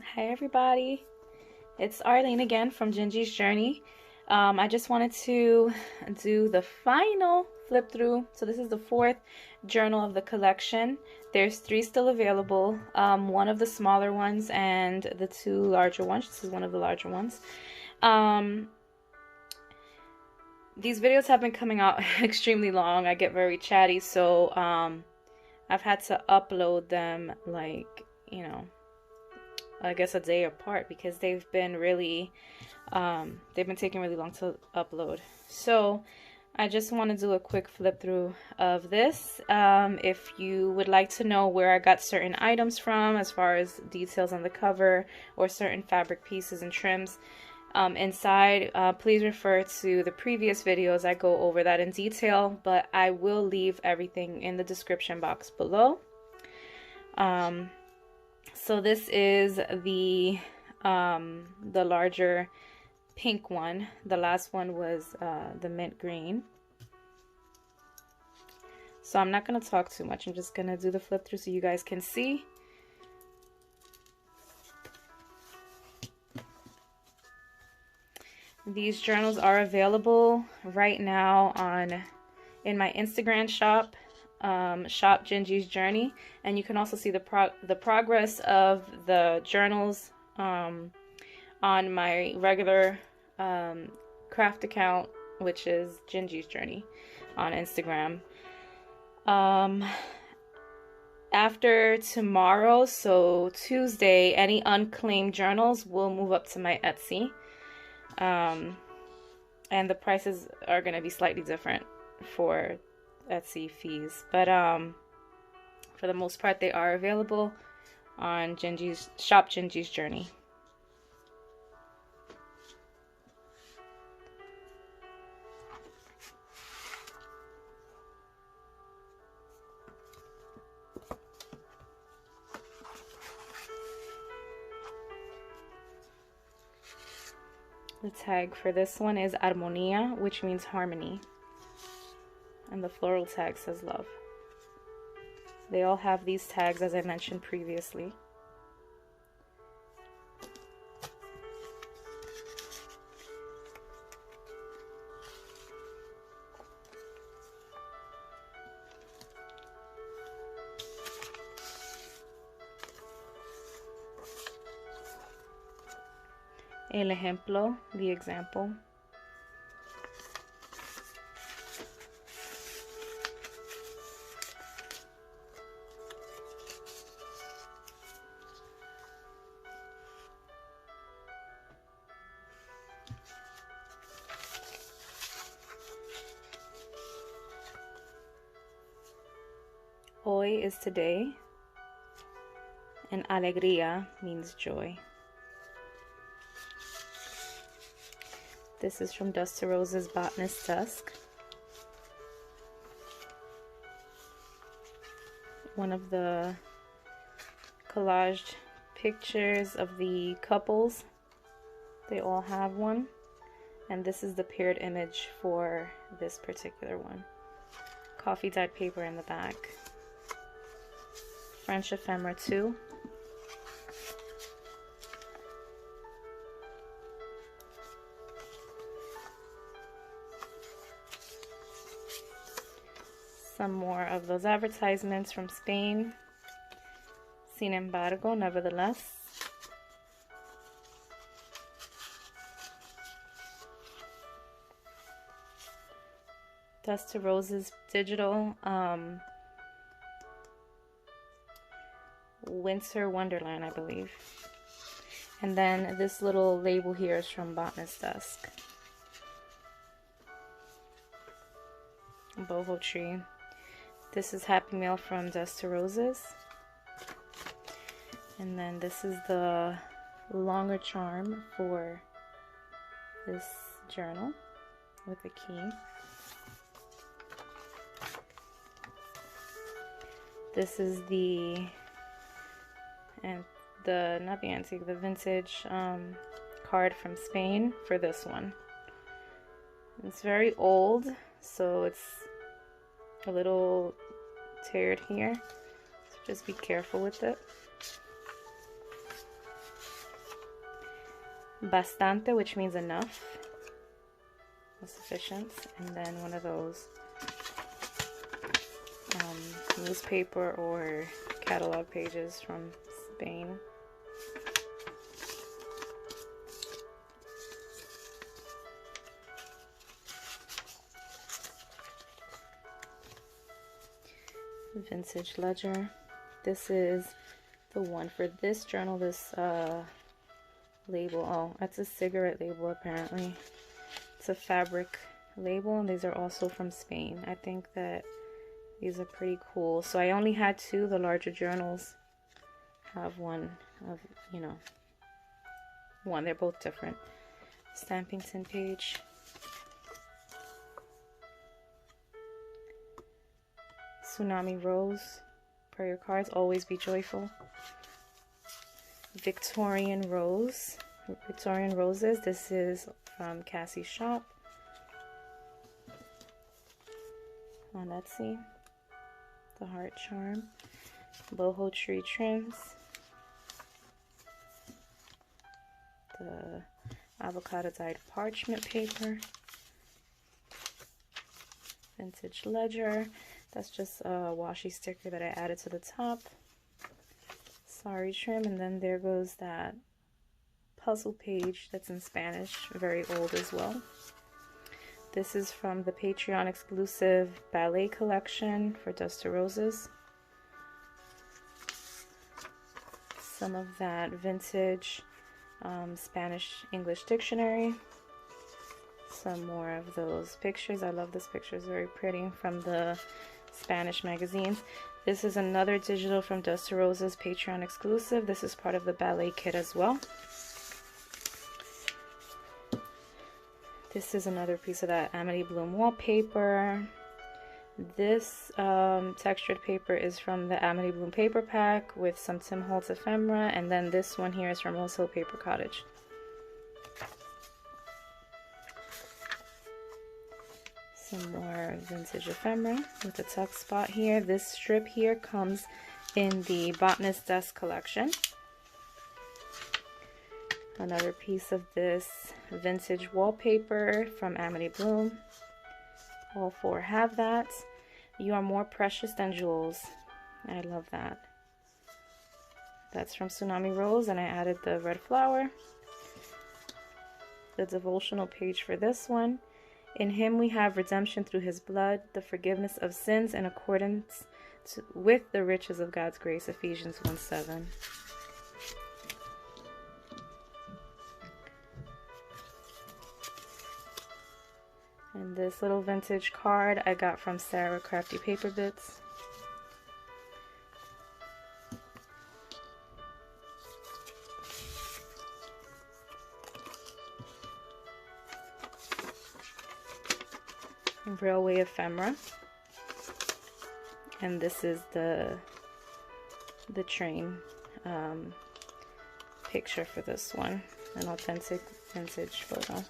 Hi everybody, it's Arlene again from Gingy's Journey. I just wanted to do the final flip through. So this is the fourth journal of the collection. There's three still available, one of the smaller ones and the two larger ones. This is one of the larger ones. These videos have been coming out extremely long. I get very chatty, so I've had to upload them like, I guess a day apart because they've been taking really long to upload. So I just want to do a quick flip through of this. If you would like to know where I got certain items from as far as details on the cover or certain fabric pieces and trims inside, please refer to the previous videos. I go over that in detail, but I will leave everything in the description box below. So this is the larger pink one. The last one was the mint green. So I'm not going to talk too much. I'm just going to do the flip through so you guys can see. These journals are available right now in my Instagram shop. Shop Gingy's Journey, and you can also see the progress of the journals on my regular craft account, which is Gingy's Journey on Instagram. After tomorrow, so Tuesday, any unclaimed journals will move up to my Etsy, and the prices are going to be slightly different for Etsy fees, but for the most part they are available on Shop Gingy's Journey. The tag for this one is Armonía, which means harmony. And the floral tag says love. They all have these tags as I mentioned previously. El ejemplo, the example. Hoy is today, and alegría means joy. This is from Dust to Roses Botanist Dusk. One of the collaged pictures of the couples. They all have one. And this is the paired image for this particular one. Coffee dyed paper in the back. French ephemera 2. Some more of those advertisements from Spain. Sin embargo, nevertheless. Dust to Roses digital. Winter Wonderland, I believe. And then this little label here is from Botanist Dusk. BohoTree. This is Happy Mail from Dust to Roses. And then this is the longer charm for this journal with a key. This is the vintage card from Spain for this one. It's very old, so it's a little teared here, so just be careful with it. bastante, which means enough, sufficient, and then one of those newspaper or catalog pages from Spain. Vintage ledger. This is the one for this journal. This label, oh, that's a cigarette label apparently. It's a fabric label, and these are also from Spain. I think that these are pretty cool. So I only had two. The larger journals have one of, you know, one. They're both different. Stamping tin page. Tsunamirose. For your cards, always be joyful. Victorian Rose. Victorian Roses. This is from Cassie's shop on Etsy. The heart charm. BohoTree trims. The avocado dyed parchment paper. Vintage ledger. That's just a washi sticker that I added to the top. Sorry trim, and then there goes that puzzle page that's in Spanish, very old as well. This is from the Patreon exclusive ballet collection for Dust to Roses. Some of that vintage Spanish English dictionary. Some more of those pictures. I love this picture, it's very pretty, from the Spanish magazines. This is another digital from Dust to Roses Patreon exclusive. This is part of the ballet kit as well. This is another piece of that Amity Bloom wallpaper. This textured paper is from the Amity Bloom paper pack with some Tim Holtz ephemera, and then this one here is from Rosehill Paper Cottage. Some more vintage ephemera with the tuck spot here. This strip here comes in the Botanist Desk collection. Another piece of this vintage wallpaper from Amity Bloom. All four have that. You are more precious than jewels. I love that. That's from Tsunamirose, and I added the red flower. The devotional page for this one. In him we have redemption through his blood, the forgiveness of sins in accordance with the riches of God's grace, Ephesians 1:7. And this little vintage card I got from Sarah Crafty Paper Bits. Railway ephemera, and this is the train picture for this one, an authentic vintage photo.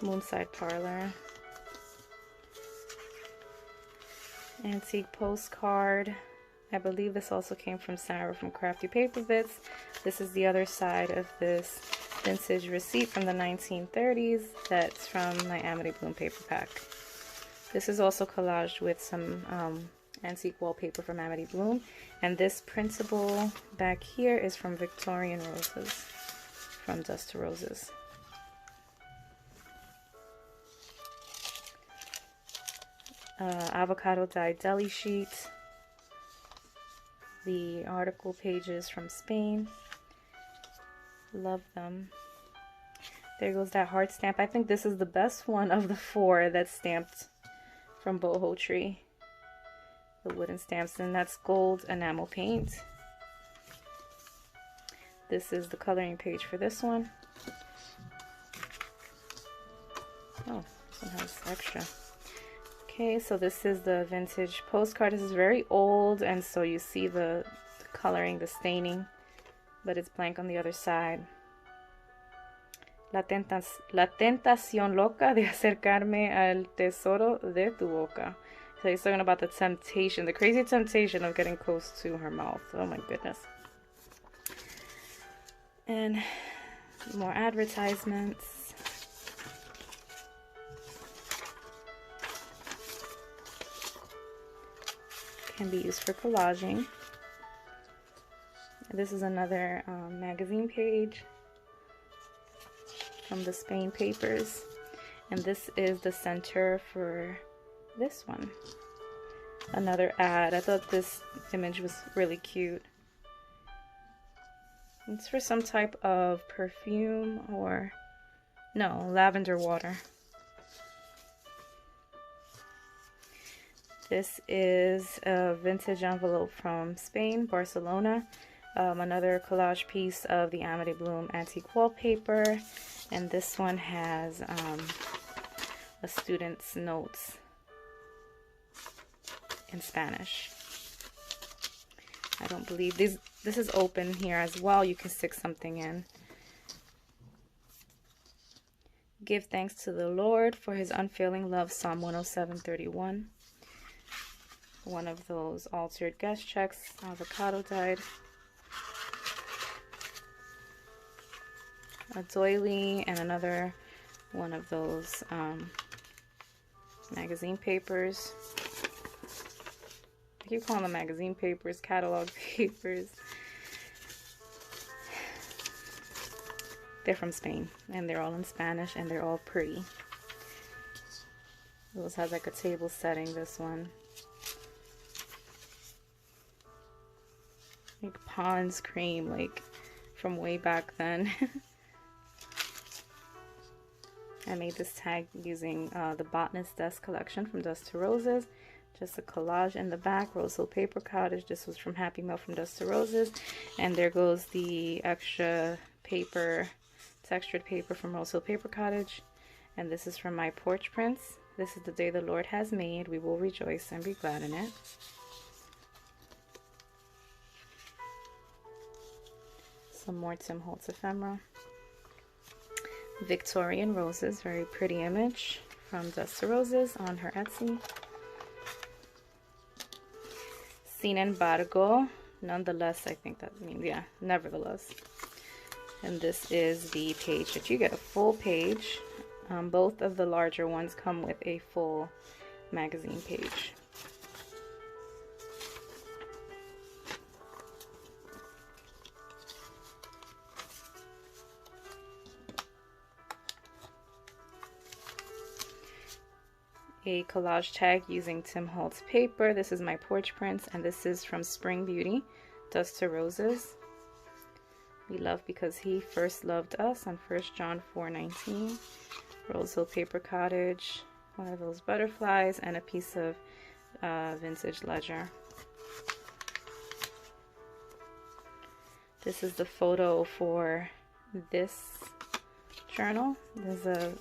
Moonside Parlour, antique postcard. I believe this also came from Sarah from Crafty Paper Bits. This is the other side of this vintage receipt from the 1930s that's from my Amity Bloom paper pack. This is also collaged with some antique wallpaper from Amity Bloom. And this printable back here is from Victorian Roses from Dust to Roses. Avocado dyed deli sheet. The article pages from Spain. Love them. There goes that heart stamp. I think this is the best one of the four that's stamped from BohoTree. The wooden stamps, and that's gold enamel paint. This is the coloring page for this one. Oh, this one has extra. Okay, so this is the vintage postcard. This is very old, and so you see the coloring, the staining, but it's blank on the other side. La tentación loca de acercarme al tesoro de tu boca. So he's talking about the temptation, the crazy temptation of getting close to her mouth. Oh my goodness. And more advertisements. Can be used for collaging. This is another magazine page from the Spain papers. And this is the center for this one. Another ad. I thought this image was really cute. It's for some type of perfume or no, lavender water. This is a vintage envelope from Spain, Barcelona. Another collage piece of the Amity Bloom antique wallpaper. And this one has a student's notes in Spanish. I don't believe this is open here as well. You can stick something in. Give thanks to the Lord for his unfailing love, Psalm 107:31. One of those altered guest checks, avocado dyed. A doily and another one of those magazine papers. I keep calling them magazine papers, catalog papers. They're from Spain and they're all in Spanish and they're all pretty. This has like a table setting, this one. Like Pond's cream, like from way back then. I made this tag using the Botanist Desk collection from Dust to Roses. Just a collage in the back. Rosehill Paper Cottage. This was from Happy Mail from Dust to Roses. And there goes the extra paper, textured paper from Rosehill Paper Cottage. And this is from my Porch prints. This is the day the Lord has made. We will rejoice and be glad in it. Some more Tim Holtz ephemera. Victorian Roses, very pretty image from Dust to Roses on her Etsy. Sin embargo, nonetheless, I think that means, yeah, nevertheless. And this is the page that you get, a full page. Both of the larger ones come with a full magazine page. A collage tag using Tim Holtz paper. This is my Porch prints, and this is from Spring Beauty, Dust to Roses. We love because he first loved us on 1 John 4:19. Rosehill Paper Cottage, one of those butterflies, and a piece of vintage ledger. This is the photo for this journal. There's a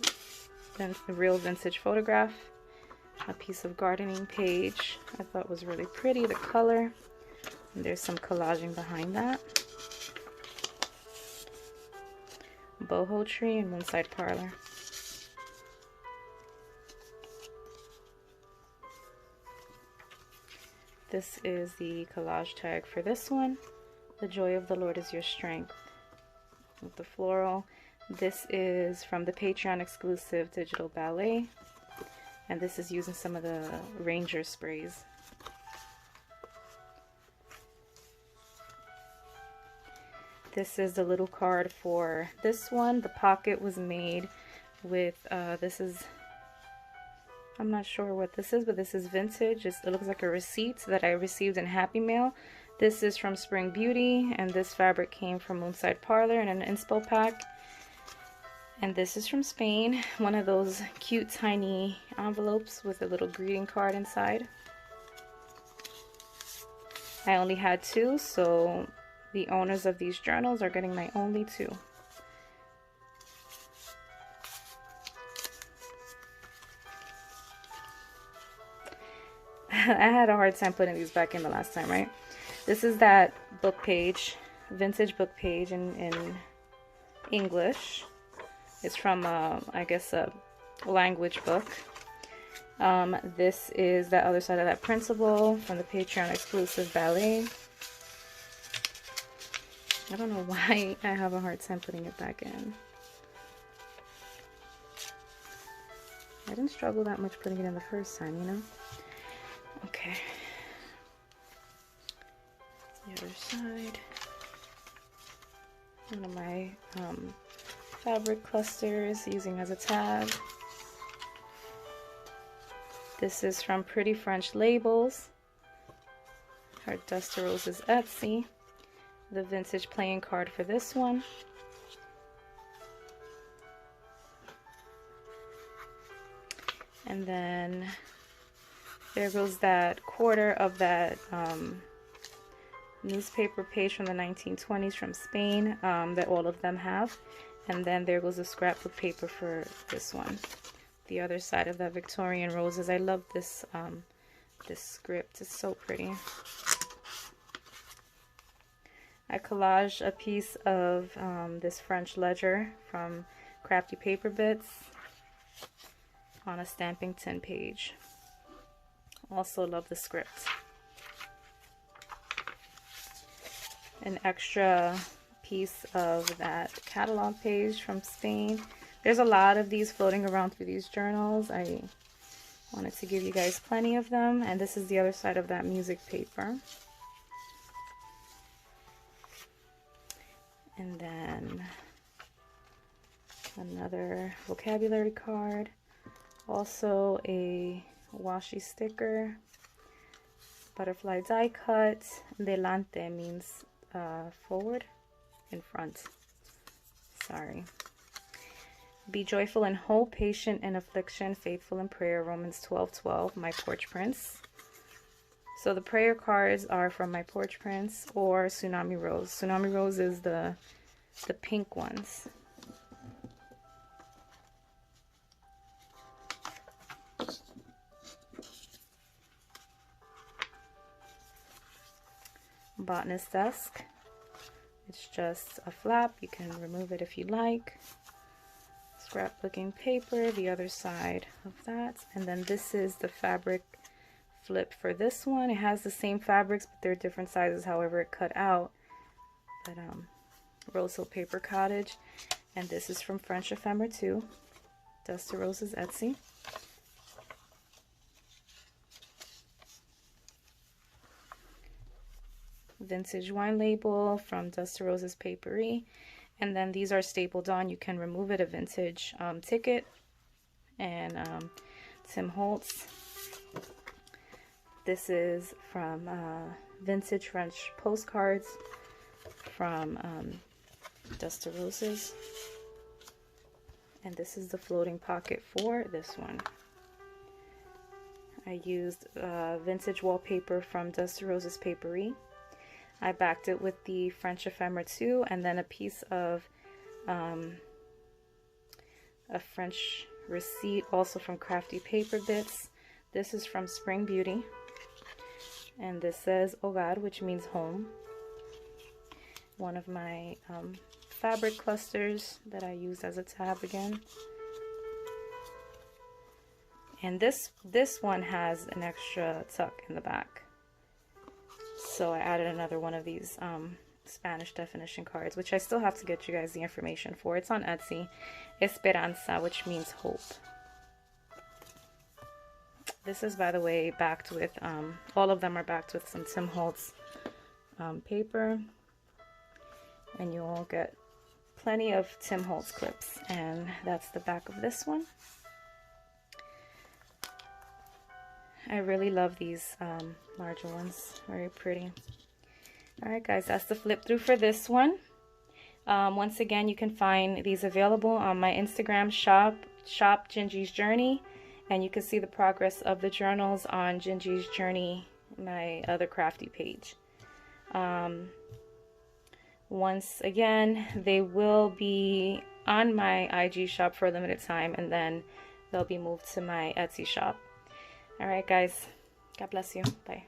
real vintage photograph. A piece of gardening page I thought was really pretty, the color. And there's some collaging behind that. BohoTree and Moonside Parlour. This is the collage tag for this one. The joy of the Lord is your strength. With the floral. This is from the Patreon exclusive digital ballet. And this is using some of the Ranger sprays. This is the little card for this one. The pocket was made with, this is, I'm not sure what this is, but this is vintage. It looks like a receipt that I received in Happy Mail. This is from Spring Beauty, and this fabric came from Moonside Parlour in an inspo pack. And this is from Spain, one of those cute tiny envelopes with a little greeting card inside. I only had 2, so the owners of these journals are getting my only 2. I had a hard time putting these back in the last time, right? This is that book page, vintage book page in English. It's from, I guess, a language book. This is the other side of that principal from the Patreon exclusive ballet. I don't know why I have a hard time putting it back in. I didn't struggle that much putting it in the first time, you know? Okay. The other side. One of my fabric clusters using as a tab. This is from Pretty French Labels. Her Tsunamirose Etsy. The vintage playing card for this one. And then there goes that quarter of that newspaper page from the 1920s from Spain that all of them have. And then there goes a scrapbook paper for this one. The other side of that Victorian roses. I love this this script. It's so pretty. I collaged a piece of this French ledger from Crafty Paper Bits on a stamping tin page. Also love the script. An extra piece of that catalog page from Spain. There's a lot of these floating around through these journals. I wanted to give you guys plenty of them. And this is the other side of that music paper. And then another vocabulary card. Also a washi sticker. Butterfly die cut. Delante means forward, in front. Sorry. Be joyful in hope, patient in affliction, faithful in prayer. Romans 12:12. My Porch Prince. So the prayer cards are from My Porch Prince or Tsunamirose. Tsunamirose is the pink ones. Botanist Desk. It's just a flap. You can remove it if you like. Scrapbooking paper, the other side of that. And then this is the fabric flip for this one. It has the same fabrics, but they're different sizes, however it cut out. But Rosehill Paper Cottage. And this is from French Ephemera too. Tsunamirose Etsy. Vintage wine label from Tsunamirose Papery. And then these are stapled on. You can remove it. A vintage ticket. And Tim Holtz. This is from Vintage French Postcards from Tsunamirose. And this is the floating pocket for this one. I used vintage wallpaper from Tsunamirose Papery. I backed it with the French Ephemera too, and then a piece of a French receipt also from Crafty Paper Bits. This is from Spring Beauty, and this says Hogar, which means home. One of my fabric clusters that I used as a tab again. And this one has an extra tuck in the back. So I added another one of these Spanish definition cards, which I still have to get you guys the information for. It's on Etsy. Esperanza, which means hope. This is, by the way, backed with, all of them are backed with some Tim Holtz paper. And you will get plenty of Tim Holtz clips. And that's the back of this one. I really love these larger ones. Very pretty. Alright guys, that's the flip through for this one. Once again, you can find these available on my Instagram shop Gingy's Journey. And you can see the progress of the journals on Gingy's Journey, my other crafty page. Once again, they will be on my IG shop for a limited time, and then they'll be moved to my Etsy shop. All right, guys. God bless you. Bye.